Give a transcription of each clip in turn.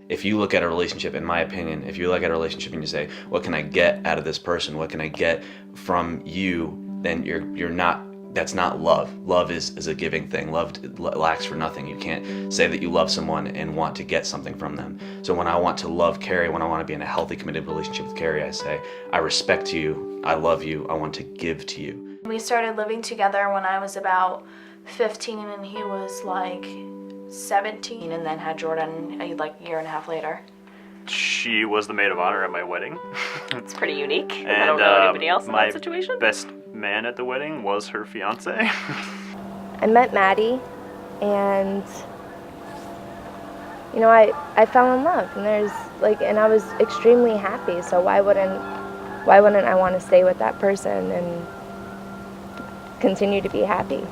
if you look at a relationship, in my opinion, if you look at a relationship and you say, what can I get out of this person? What can I get from you? Then you're not, that's not love. Love is a giving thing. Love lacks for nothing. You can't say that you love someone and want to get something from them. So when I want to love Carrie, when I want to be in a healthy, committed relationship with Carrie, I say, I respect you, I love you, I want to give to you. We started living together when I was about 15 and he was like 17, and then had Jordan like a year and a half later. She was the maid of honor at my wedding. It's pretty unique. And I don't know anybody else in that situation. My best man at the wedding was her fiance. I met Maddie, and you know, I fell in love, and I was extremely happy. So why wouldn't I want to stay with that person and continue to be happy?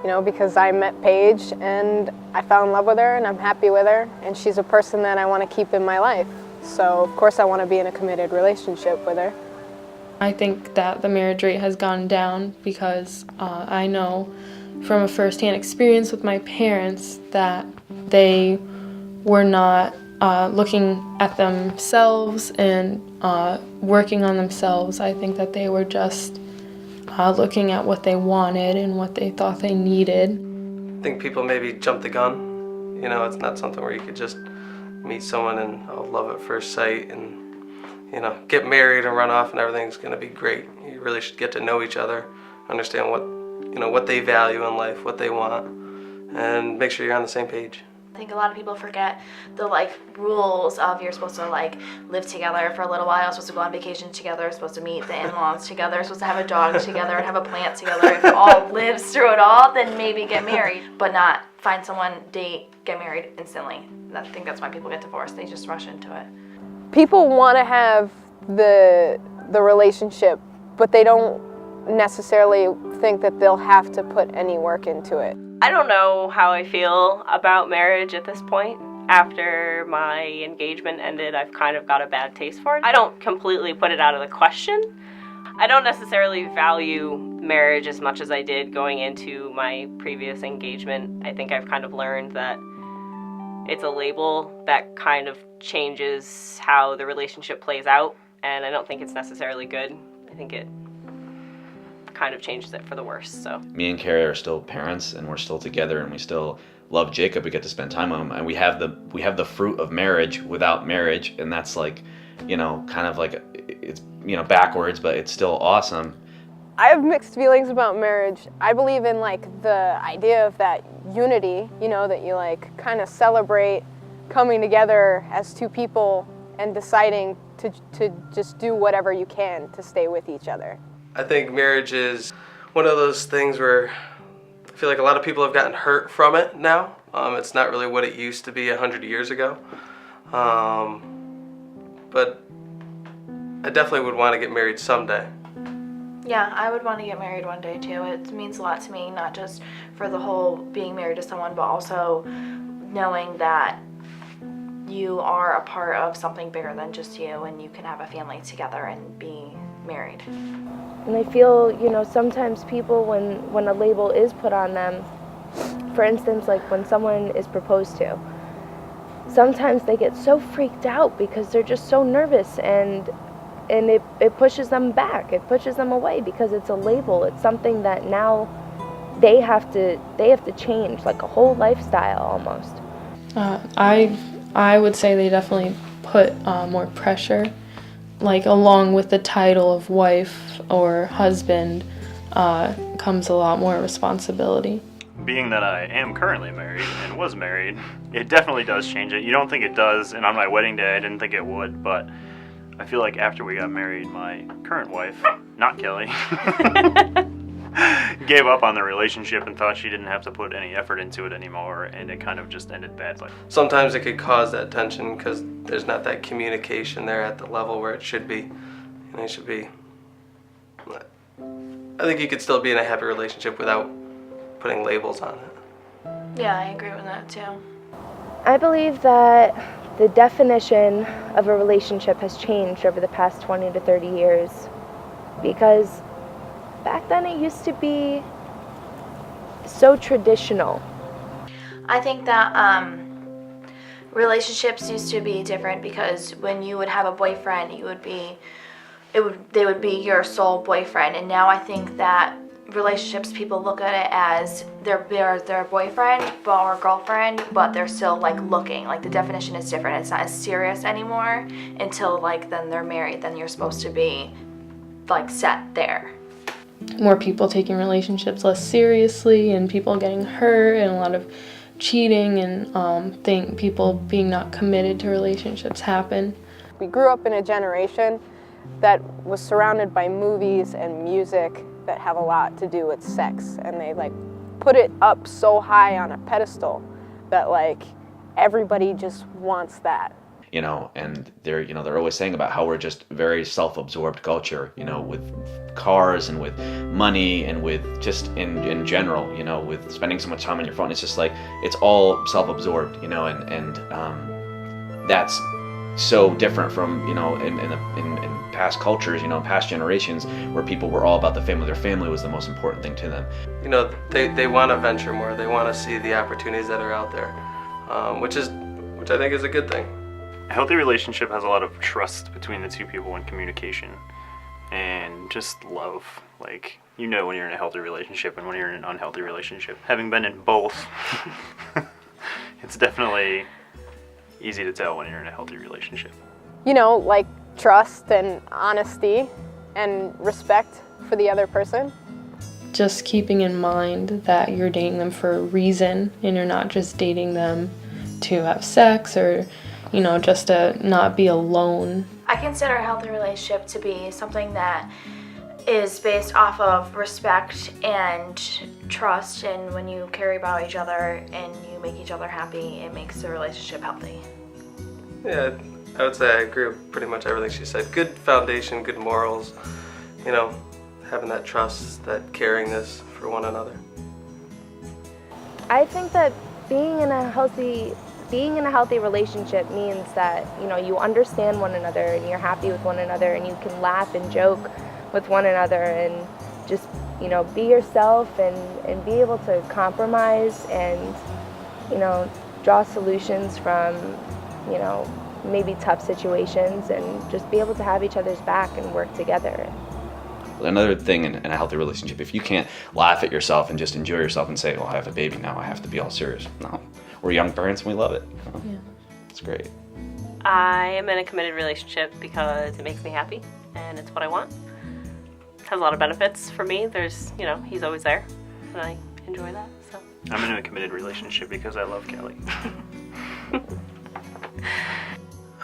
You know, because I met Paige and I fell in love with her and I'm happy with her, and she's a person that I want to keep in my life. So of course I want to be in a committed relationship with her. I think that the marriage rate has gone down because I know from a first-hand experience with my parents that they were not looking at themselves and working on themselves. I think that they were just looking at what they wanted and what they thought they needed. I think people maybe jump the gun. You know, it's not something where you could just meet someone and love at first sight and, you know, get married and run off and everything's going to be great. You really should get to know each other, understand what they value in life, what they want, and make sure you're on the same page. I think a lot of people forget the rules of you're supposed to live together for a little while, supposed to go on vacation together, supposed to meet the in-laws together, supposed to have a dog together and have a plant together. If it all lives through it all, then maybe get married, but not find someone, date, get married instantly. I think that's why people get divorced. They just rush into it. People want to have the relationship, but they don't necessarily think that they'll have to put any work into it. I don't know how I feel about marriage at this point. After my engagement ended, I've kind of got a bad taste for it. I don't completely put it out of the question. I don't necessarily value marriage as much as I did going into my previous engagement. I think I've kind of learned that it's a label that kind of changes how the relationship plays out, and I don't think it's necessarily good. I think it kind of changes it for the worse. So me and Carrie are still parents, and we're still together, and we still love Jacob. We get to spend time with him, and we have the fruit of marriage without marriage, and that's kind of like it's backwards, but it's still awesome. I have mixed feelings about marriage. I believe in the idea of that unity, that you kind of celebrate coming together as two people and deciding to just do whatever you can to stay with each other. I think marriage is one of those things where I feel like a lot of people have gotten hurt from it now. It's not really what it used to be 100 years ago. But I definitely would want to get married someday. Yeah, I would want to get married one day too. It means a lot to me, not just for the whole being married to someone, but also knowing that you are a part of something bigger than just you, and you can have a family together and be married. And I feel, sometimes people, when a label is put on them, for instance, when someone is proposed to, sometimes they get so freaked out because they're just so nervous, and it pushes them back, it pushes them away because it's a label. It's something that now they have to change, like a whole lifestyle almost. I would say they definitely put more pressure, along with the title of wife or husband comes a lot more responsibility. Being that I am currently married and was married, it definitely does change it. You don't think it does, and on my wedding day I didn't think it would, but I feel like after we got married, my current wife, not Kelly, gave up on the relationship and thought she didn't have to put any effort into it anymore, and it kind of just ended badly. Sometimes it could cause that tension because there's not that communication there at the level where it should be. And it should be. I think you could still be in a happy relationship without putting labels on it. Yeah, I agree with that too. I believe that the definition of a relationship has changed over the past 20 to 30 years, because back then it used to be so traditional. I think that relationships used to be different because when you would have a boyfriend, they would be your sole boyfriend. And now I think that relationships, people look at it as their boyfriend or girlfriend, but they're still like looking. Like the definition is different. It's not as serious anymore until like then they're married. Then you're supposed to be like set there. More people taking relationships less seriously, and people getting hurt, and a lot of cheating, and people being not committed to relationships happen. We grew up in a generation that was surrounded by movies and music that have a lot to do with sex, and they like put it up so high on a pedestal that like everybody just wants that. You know, and they're always saying about how we're just very self-absorbed culture, you know, with cars and with money and with just in general, you know, with spending so much time on your phone. It's just like, it's all self-absorbed, you know, and that's so different from, you know, in past cultures, you know, past generations where people were all about the family. Their family was the most important thing to them. You know, they want to venture more. They want to see the opportunities that are out there, which I think is a good thing. A healthy relationship has a lot of trust between the two people and communication and just love. Like, you know when you're in a healthy relationship and when you're in an unhealthy relationship. Having been in both, it's definitely easy to tell when you're in a healthy relationship. You know, like trust and honesty and respect for the other person. Just keeping in mind that you're dating them for a reason, and you're not just dating them to have sex or, you know, just to not be alone. I consider a healthy relationship to be something that is based off of respect and trust, and when you care about each other and you make each other happy, it makes the relationship healthy. Yeah, I would say I agree with pretty much everything she said. Good foundation, good morals, you know, having that trust, that caringness for one another. I think that being in a healthy relationship means that, you know, you understand one another and you're happy with one another and you can laugh and joke with one another and just, you know, be yourself and be able to compromise and, you know, draw solutions from, you know, maybe tough situations and just be able to have each other's back and work together. Another thing in a healthy relationship, if you can't laugh at yourself and just enjoy yourself and say, well, I have a baby now, I have to be all serious. No, we're young parents and we love it. You know? Yeah. It's great. I am in a committed relationship because it makes me happy and it's what I want. It has a lot of benefits for me. There's, you know, he's always there and I enjoy that. So I'm in a committed relationship because I love Kelly.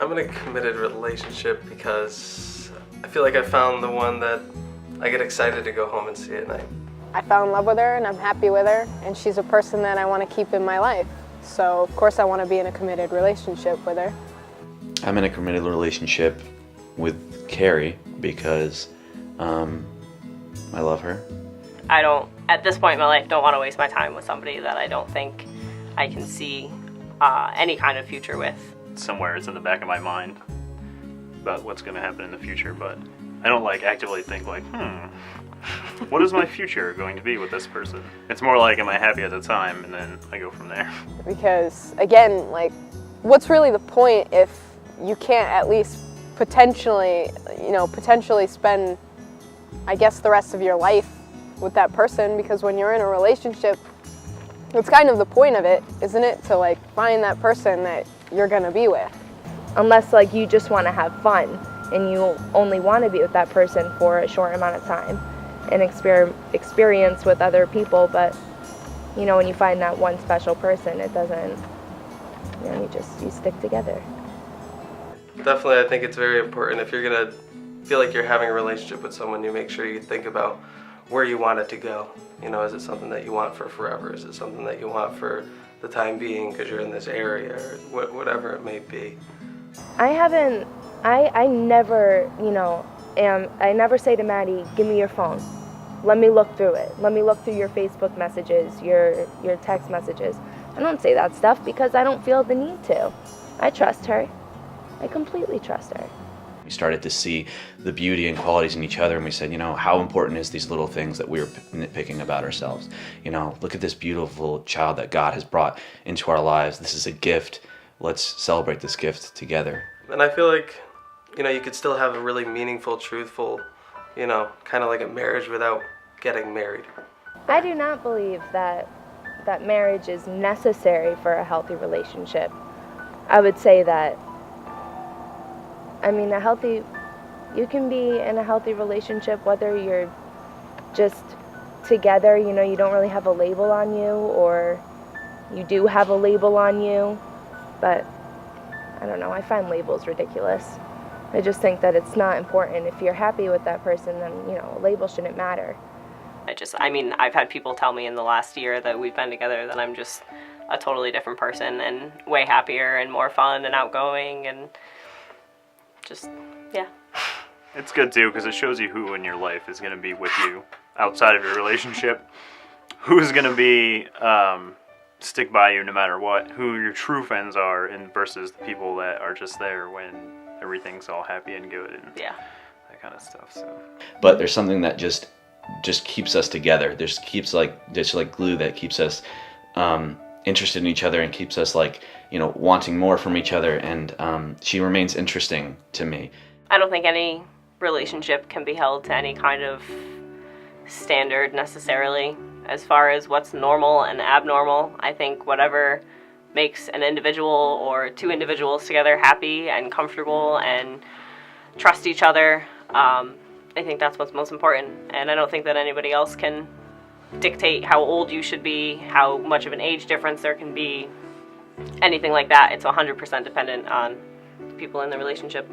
I'm in a committed relationship because I feel like I found the one that I get excited to go home and see at night. I fell in love with her and I'm happy with her, and she's a person that I want to keep in my life. So of course I want to be in a committed relationship with her. I'm in a committed relationship with Carrie because I love her. I don't, at this point in my life, don't want to waste my time with somebody that I don't think I can see any kind of future with. Somewhere it's in the back of my mind about what's going to happen in the future, but I don't like actively think like, what is my future going to be with this person? It's more like, am I happy at the time, and then I go from there. Because again, like, what's really the point if you can't at least potentially spend, I guess, the rest of your life with that person? Because when you're in a relationship, it's kind of the point of it, isn't it? To like find that person that you're gonna be with. Unless like you just want to have fun and you only want to be with that person for a short amount of time and experience with other people, but you know, when you find that one special person, it doesn't, you know, you stick together. Definitely, I think it's very important if you're gonna feel like you're having a relationship with someone, you make sure you think about where you want it to go. You know, is it something that you want for forever? Is it something that you want for the time being because you're in this area, or whatever it may be? I never, you know, I never say to Maddie, give me your phone. Let me look through it. Let me look through your Facebook messages, your text messages. I don't say that stuff because I don't feel the need to. I trust her. I completely trust her. We started to see the beauty and qualities in each other, and we said, you know, how important is these little things that we were nitpicking about ourselves? You know, look at this beautiful child that God has brought into our lives. This is a gift let's celebrate this gift together. And I feel like, you know, you could still have a really meaningful, truthful, you know, kind of like a marriage without getting married. I do not believe that marriage is necessary for a healthy relationship. I would say that, I mean, you can be in a healthy relationship whether you're just together, you know, you don't really have a label on you, or you do have a label on you, but I don't know, I find labels ridiculous. I just think that it's not important. If you're happy with that person, then, you know, a label shouldn't matter. I mean, I've had people tell me in the last year that we've been together that I'm just a totally different person and way happier and more fun and outgoing and just, yeah. It's good too, because it shows you who in your life is going to be with you outside of your relationship, who's going to be stick by you no matter what, who your true friends are, and versus the people that are just there when everything's all happy and good and Yeah. that kind of stuff. So, But there's something that just keeps us together. There's just like glue that keeps us interested in each other and keeps us, like, you know, wanting more from each other. And she remains interesting to me. I don't think any relationship can be held to any kind of standard necessarily as far as what's normal and abnormal. I think whatever makes an individual or two individuals together happy and comfortable and trust each other, I think that's what's most important. And I don't think that anybody else can dictate how old you should be, how much of an age difference there can be, anything like that. It's 100% dependent on people in the relationship.